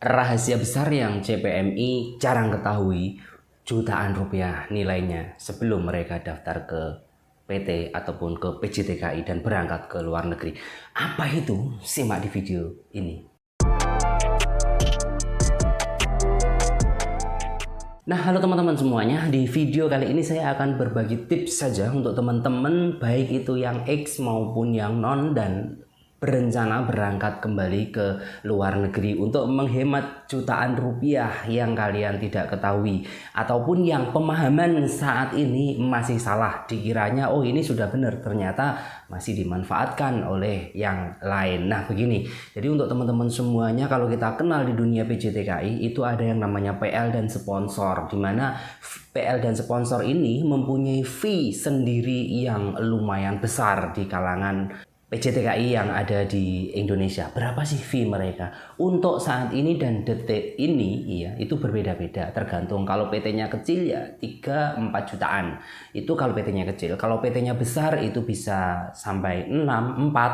Rahasia besar yang CPMI jarang ketahui, jutaan rupiah nilainya sebelum mereka daftar ke PT ataupun ke PJTKI dan berangkat ke luar negeri. Apa itu? Simak di video ini. Nah, halo teman-teman semuanya. Di video kali ini saya akan berbagi tips saja untuk teman-teman, baik itu yang X maupun yang non dan berencana berangkat kembali ke luar negeri untuk menghemat jutaan rupiah yang kalian tidak ketahui, ataupun yang pemahaman saat ini masih salah, dikiranya oh ini sudah benar, ternyata masih dimanfaatkan oleh yang lain. Nah begini, jadi untuk teman-teman semuanya, kalau kita kenal di dunia PJTKI itu ada yang namanya PL dan sponsor, dimana PL dan sponsor ini mempunyai fee sendiri yang lumayan besar di kalangan PJTKI yang ada di Indonesia. Berapa sih fee mereka? Untuk saat ini dan detik ini ya, itu berbeda-beda tergantung. Kalau PT-nya kecil ya 3-4 jutaan. Itu kalau PT-nya kecil. Kalau PT-nya besar itu bisa sampai 4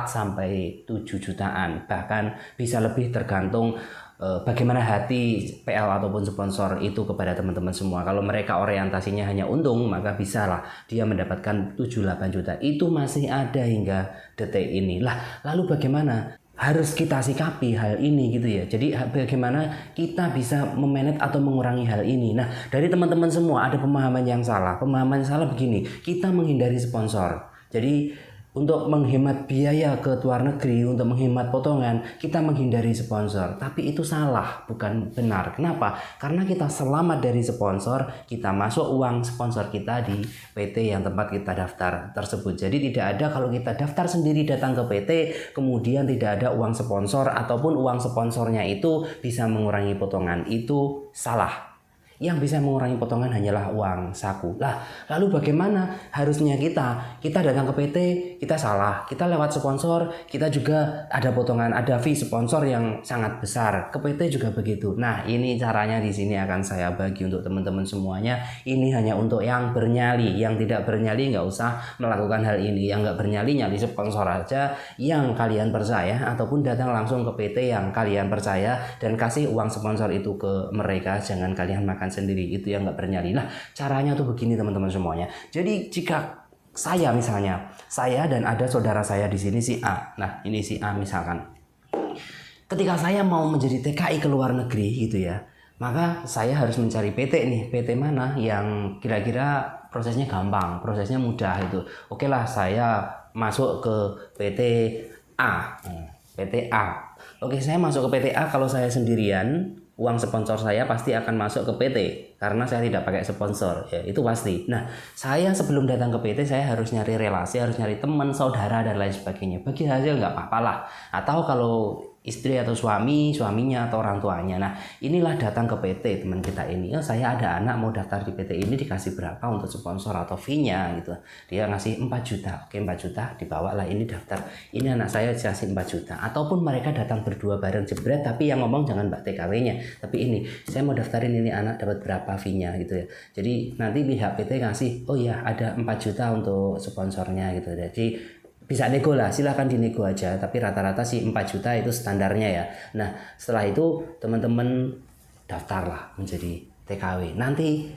sampai 7 jutaan. Bahkan bisa lebih tergantung bagaimana hati PL ataupun sponsor itu kepada teman-teman semua. Kalau mereka orientasinya hanya untung, maka bisalah dia mendapatkan 7-8 juta. Itu masih ada hingga detik ini. Lalu bagaimana harus kita sikapi hal ini gitu ya. Jadi bagaimana kita bisa memanage atau mengurangi hal ini. Nah, dari teman-teman semua ada pemahaman yang salah. Pemahaman salah begini, kita menghindari sponsor. Jadi untuk menghemat biaya ke luar negeri, untuk menghemat potongan, kita menghindari sponsor. Tapi itu salah, bukan benar. Kenapa? Karena kita selamat dari sponsor, kita masuk uang sponsor kita di PT yang tempat kita daftar tersebut. Jadi tidak ada kalau kita daftar sendiri datang ke PT, kemudian tidak ada uang sponsor, ataupun uang sponsornya itu bisa mengurangi potongan. Itu salah. Yang bisa mengurangi potongan hanyalah uang saku. Lalu bagaimana harusnya kita datang ke PT, kita salah, kita lewat sponsor, kita juga ada potongan, ada fee sponsor yang sangat besar. Ke PT juga begitu. Nah, ini caranya di sini akan saya bagi untuk teman-teman semuanya. Ini hanya untuk yang bernyali, yang tidak bernyali nggak usah melakukan hal ini. Yang nggak bernyali, nyali sponsor aja yang kalian percaya, ataupun datang langsung ke PT yang kalian percaya dan kasih uang sponsor itu ke mereka. Jangan kalian makan sendiri, itu yang nggak bernyali. Caranya tuh begini teman-teman semuanya. Jadi jika saya misalnya, saya dan ada saudara saya di sini si A. Nah, ini si A misalkan. Ketika saya mau menjadi TKI ke luar negeri gitu ya, maka saya harus mencari PT nih. PT mana yang kira-kira prosesnya gampang, prosesnya mudah itu. Oke lah, saya masuk ke PT A. PT A. Oke, saya masuk ke PT A. Kalau saya sendirian, uang sponsor saya pasti akan masuk ke PT karena saya tidak pakai sponsor ya, itu pasti. Nah, saya sebelum datang ke PT saya harus nyari relasi, harus nyari teman, saudara dan lain sebagainya. Bagi hasil nggak apa-apa lah. Atau kalau istri atau suaminya atau orang tuanya. Nah, inilah datang ke PT teman kita ini. Oh, saya ada anak mau daftar di PT ini, dikasih berapa untuk sponsor atau fee-nya gitu. Dia ngasih 4 juta. Oke, 4 juta dibawalah ini daftar. Ini anak saya dikasih 4 juta. Ataupun mereka datang berdua bareng jebret, tapi yang ngomong jangan Mbak TKW-nya. Tapi ini, saya mau daftarin ini anak dapat berapa fee-nya gitu ya. Jadi nanti pihak PT ngasih, oh ya ada 4 juta untuk sponsornya gitu. Jadi bisa nego lah, silahkan dinego aja, tapi rata-rata sih 4 juta itu standarnya ya. Nah, setelah itu teman-teman daftarlah menjadi TKW. Nanti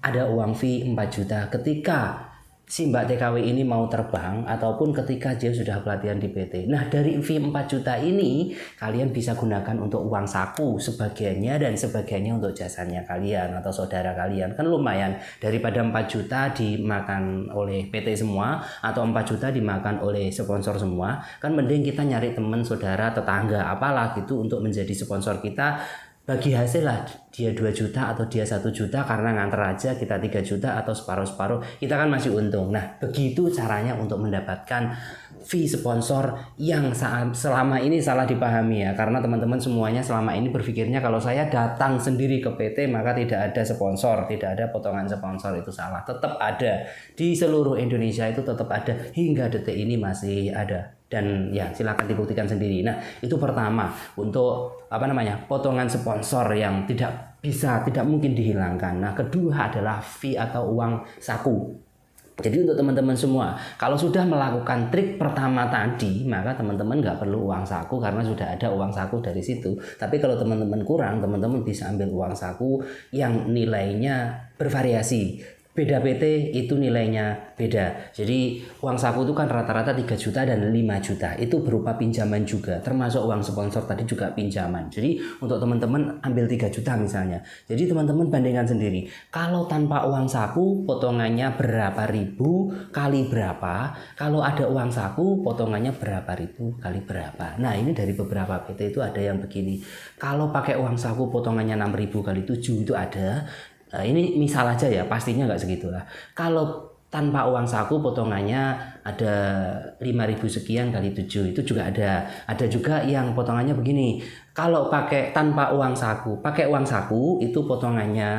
ada uang fee 4 juta ketika si Mbak TKW ini mau terbang, ataupun ketika dia sudah pelatihan di PT. Nah, dari fee 4 juta ini kalian bisa gunakan untuk uang saku sebagiannya, dan sebagiannya untuk jasanya kalian atau saudara kalian. Kan lumayan, daripada 4 juta dimakan oleh PT semua atau 4 juta dimakan oleh sponsor semua. Kan mending kita nyari teman, saudara, tetangga apalah gitu untuk menjadi sponsor kita. Bagi hasil lah, dia 2 juta atau dia 1 juta karena nganter aja, kita 3 juta atau separuh-separuh, kita kan masih untung. Nah, begitu caranya untuk mendapatkan fee sponsor yang selama ini salah dipahami ya. Karena teman-teman semuanya selama ini berpikirnya kalau saya datang sendiri ke PT maka tidak ada sponsor, tidak ada potongan sponsor. Itu salah, tetap ada. Di seluruh Indonesia itu tetap ada, hingga detik ini masih ada. Dan ya silakan dibuktikan sendiri. Nah, itu pertama, untuk potongan sponsor yang tidak mungkin dihilangkan. Nah, kedua adalah fee atau uang saku. Jadi untuk teman-teman semua, kalau sudah melakukan trik pertama tadi, maka teman-teman nggak perlu uang saku karena sudah ada uang saku dari situ. Tapi kalau teman-teman kurang, teman-teman bisa ambil uang saku yang nilainya bervariasi. Beda PT itu nilainya beda. Jadi uang saku itu kan rata-rata 3 juta dan 5 juta. Itu berupa pinjaman juga. Termasuk uang sponsor tadi juga pinjaman. Jadi untuk teman-teman ambil 3 juta misalnya. Jadi teman-teman bandingkan sendiri. Kalau tanpa uang saku potongannya berapa ribu kali berapa. Kalau ada uang saku potongannya berapa ribu kali berapa. Nah ini dari beberapa PT itu ada yang begini. Kalau pakai uang saku potongannya 6.000 kali 7 itu ada. Ini misal aja ya, pastinya nggak segitulah. Kalau tanpa uang saku potongannya ada 5.000 sekian kali 7 itu juga ada. Ada juga yang potongannya begini. Kalau tanpa uang saku itu potongannya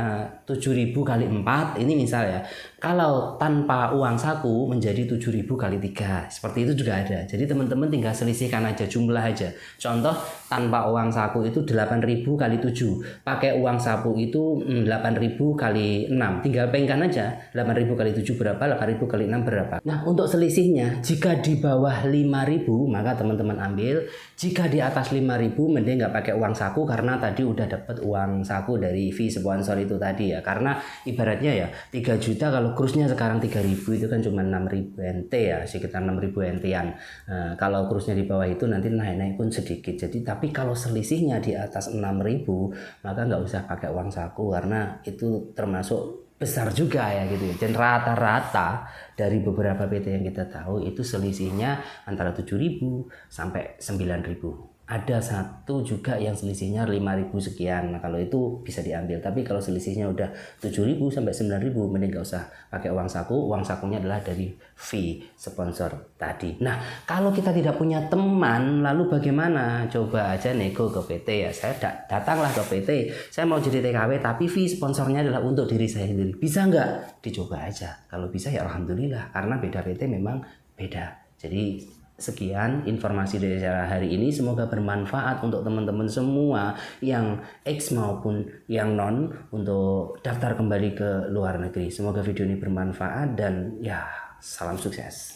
7.000 kali 4, ini misal ya. Kalau tanpa uang saku menjadi 7.000 kali 3. Seperti itu juga ada. Jadi teman-teman tinggal selisihkan aja, jumlah aja. Contoh tanpa uang saku itu 8.000 kali 7. Pakai uang saku itu 8.000 kali 6. Tinggal pengkan aja. 8.000 kali 7 berapa, 8.000 kali 6 berapa. Nah, untuk selisihnya jika di bawah 5.000 maka teman-teman ambil. Jika di atas 5.000 mending nggak pakai uang saku karena tadi udah dapat uang saku dari fee sponsor itu tadi ya. Karena ibaratnya ya 3 juta kalau kursnya sekarang 3.000 itu kan cuma 6.000 NT ya, sekitar 6.000 NT-an. Nah, kalau kursnya di bawah itu nanti naik-naik pun sedikit. Jadi tapi kalau selisihnya di atas 6.000 maka nggak usah pakai uang saku karena itu termasuk besar juga ya gitu ya. Dan rata-rata dari beberapa PT yang kita tahu itu selisihnya antara 7.000 sampai 9.000. Ada satu juga yang selisihnya 5.000 sekian. Nah, kalau itu bisa diambil. Tapi kalau selisihnya udah 7.000 sampai 9.000 mending gak usah pakai uang saku. Uang sakunya adalah dari fee sponsor tadi. Nah, kalau kita tidak punya teman lalu bagaimana? Coba aja nego ke PT ya. Saya datanglah ke PT. Saya mau jadi TKW tapi fee sponsornya adalah untuk diri saya sendiri. Bisa nggak? Dicoba aja. Kalau bisa ya alhamdulillah. Karena beda PT memang beda. Jadi sekian informasi dari saya hari ini, semoga bermanfaat untuk teman-teman semua yang X maupun yang non untuk daftar kembali ke luar negeri. Semoga video ini bermanfaat dan ya salam sukses.